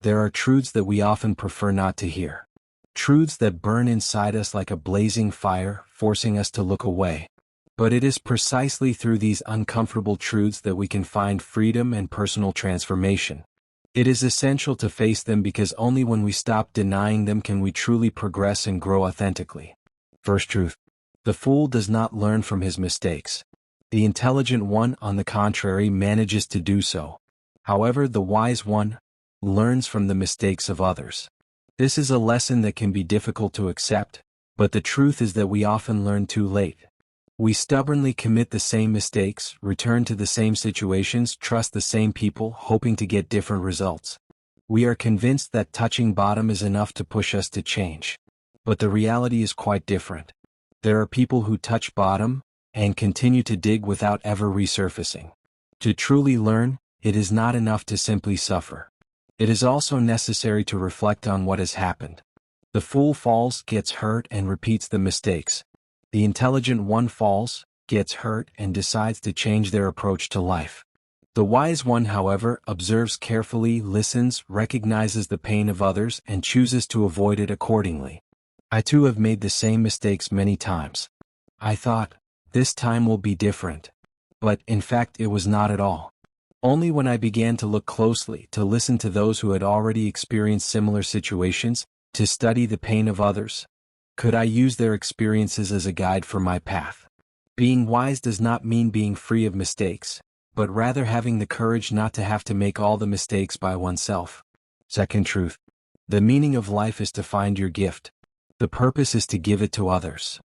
there are truths that we often prefer not to hear. Truths that burn inside us like a blazing fire, forcing us to look away. But it is precisely through these uncomfortable truths that we can find freedom and personal transformation. It is essential to face them because only when we stop denying them can we truly progress and grow authentically. First truth. The fool does not learn from his mistakes. The intelligent one, on the contrary, manages to do so. However, the wise one learns from the mistakes of others. This is a lesson that can be difficult to accept, but the truth is that we often learn too late. We stubbornly commit the same mistakes, return to the same situations, trust the same people, hoping to get different results. We are convinced that touching bottom is enough to push us to change. But the reality is quite different. There are people who touch bottom and continue to dig without ever resurfacing. To truly learn, it is not enough to simply suffer. It is also necessary to reflect on what has happened. The fool falls, gets hurt, and repeats the mistakes. The intelligent one falls, gets hurt, and decides to change their approach to life. The wise one, however, observes carefully, listens, recognizes the pain of others, and chooses to avoid it accordingly. I too have made the same mistakes many times. I thought, this time will be different. But, in fact, it was not at all. Only when I began to look closely, to listen to those who had already experienced similar situations, to study the pain of others, could I use their experiences as a guide for my path. Being wise does not mean being free of mistakes, but rather having the courage not to have to make all the mistakes by oneself. Second truth. The meaning of life is to find your gift. The purpose is to give it to others.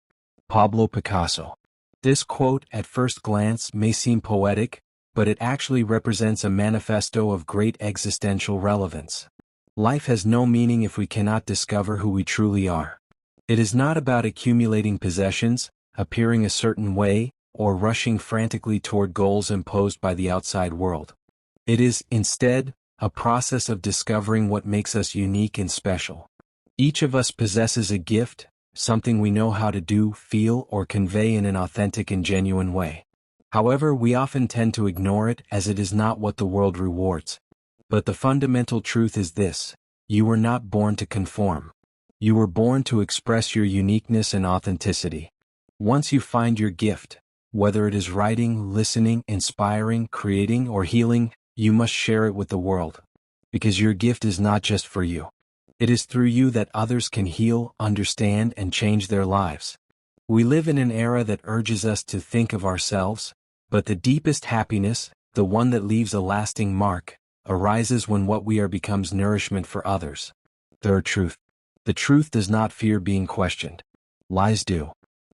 Pablo Picasso. This quote, at first glance, may seem poetic, but it actually represents a manifesto of great existential relevance. Life has no meaning if we cannot discover who we truly are. It is not about accumulating possessions, appearing a certain way, or rushing frantically toward goals imposed by the outside world. It is, instead, a process of discovering what makes us unique and special. Each of us possesses a gift, something we know how to do, feel, or convey in an authentic and genuine way. However, we often tend to ignore it as it is not what the world rewards. But the fundamental truth is this: you were not born to conform. You were born to express your uniqueness and authenticity. Once you find your gift, whether it is writing, listening, inspiring, creating, or healing, you must share it with the world. Because your gift is not just for you. It is through you that others can heal, understand, and change their lives. We live in an era that urges us to think of ourselves, but the deepest happiness, the one that leaves a lasting mark, arises when what we are becomes nourishment for others. Third truth. The truth does not fear being questioned. Lies do.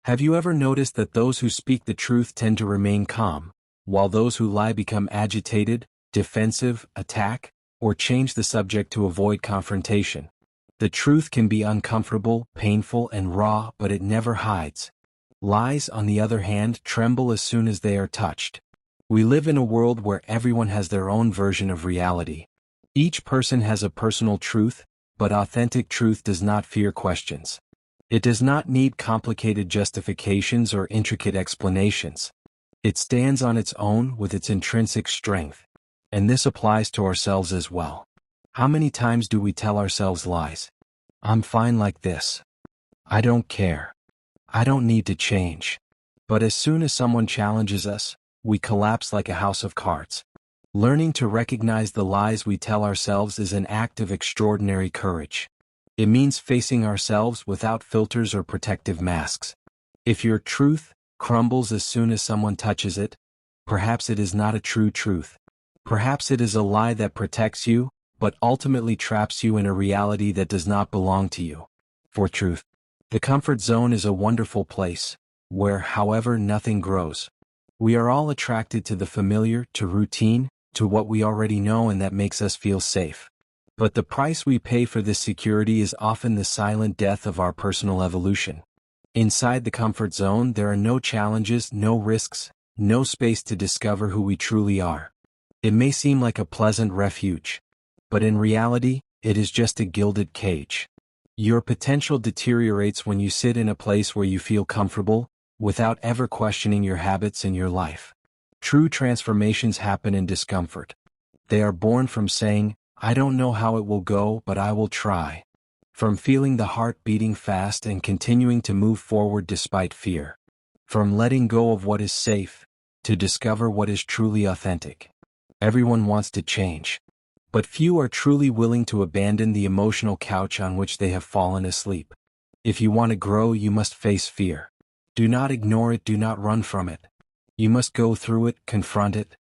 Have you ever noticed that those who speak the truth tend to remain calm, while those who lie become agitated, defensive, attack, or change the subject to avoid confrontation? The truth can be uncomfortable, painful, and raw, but it never hides. Lies, on the other hand, tremble as soon as they are touched. We live in a world where everyone has their own version of reality. Each person has a personal truth, but authentic truth does not fear questions. It does not need complicated justifications or intricate explanations. It stands on its own with its intrinsic strength. And this applies to ourselves as well. How many times do we tell ourselves lies? I'm fine like this. I don't care. I don't need to change. But as soon as someone challenges us, we collapse like a house of cards. Learning to recognize the lies we tell ourselves is an act of extraordinary courage. It means facing ourselves without filters or protective masks. If your truth crumbles as soon as someone touches it, perhaps it is not a true truth. Perhaps it is a lie that protects you, but ultimately traps you in a reality that does not belong to you. For truth. The comfort zone is a wonderful place, where, however, nothing grows. We are all attracted to the familiar, to routine, to what we already know, and that makes us feel safe. But the price we pay for this security is often the silent death of our personal evolution. Inside the comfort zone, there are no challenges, no risks, no space to discover who we truly are. It may seem like a pleasant refuge, but in reality, it is just a gilded cage. Your potential deteriorates when you sit in a place where you feel comfortable, without ever questioning your habits and your life. True transformations happen in discomfort. They are born from saying, I don't know how it will go, but I will try. From feeling the heart beating fast and continuing to move forward despite fear. From letting go of what is safe, to discover what is truly authentic. Everyone wants to change. But few are truly willing to abandon the emotional couch on which they have fallen asleep. If you want to grow, you must face fear. Do not ignore it, do not run from it. You must go through it, confront it.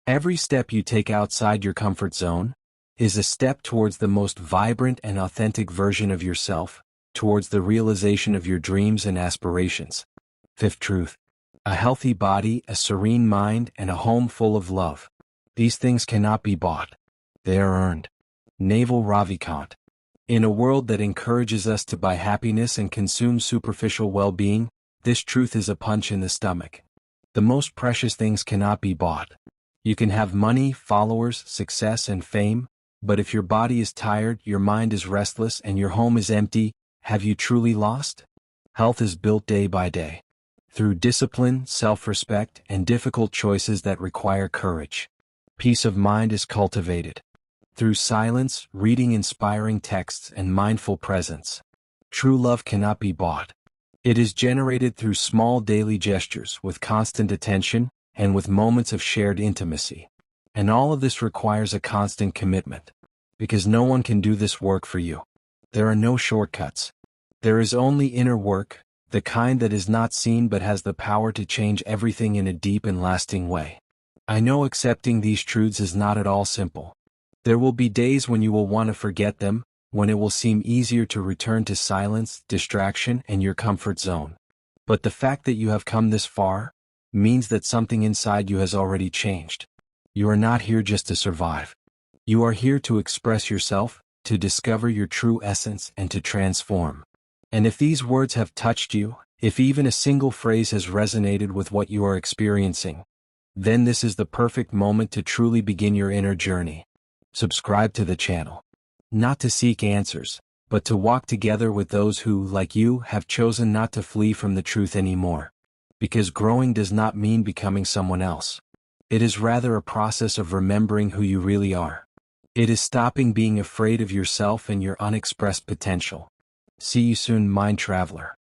Every step you take outside your comfort zone is a step towards the most vibrant and authentic version of yourself, towards the realization of your dreams and aspirations. Fifth truth. A healthy body, a serene mind, and a home full of love. These things cannot be bought. They are earned. Naval Ravikant. In a world that encourages us to buy happiness and consume superficial well-being, this truth is a punch in the stomach. The most precious things cannot be bought. You can have money, followers, success, and fame, but if your body is tired, your mind is restless, and your home is empty, have you truly lost? Health is built day by day. Through discipline, self-respect, and difficult choices that require courage. Peace of mind is cultivated. Through silence, reading inspiring texts, and mindful presence. True love cannot be bought. It is generated through small daily gestures, with constant attention, and with moments of shared intimacy. And all of this requires a constant commitment. Because no one can do this work for you. There are no shortcuts. There is only inner work, the kind that is not seen but has the power to change everything in a deep and lasting way. I know accepting these truths is not at all simple. There will be days when you will want to forget them, when it will seem easier to return to silence, distraction, and your comfort zone. But the fact that you have come this far means that something inside you has already changed. You are not here just to survive. You are here to express yourself, to discover your true essence, and to transform. And if these words have touched you, if even a single phrase has resonated with what you are experiencing, then this is the perfect moment to truly begin your inner journey. Subscribe to the channel. Not to seek answers, but to walk together with those who, like you, have chosen not to flee from the truth anymore. Because growing does not mean becoming someone else. It is rather a process of remembering who you really are. It is stopping being afraid of yourself and your unexpressed potential. See you soon, Mind Traveler.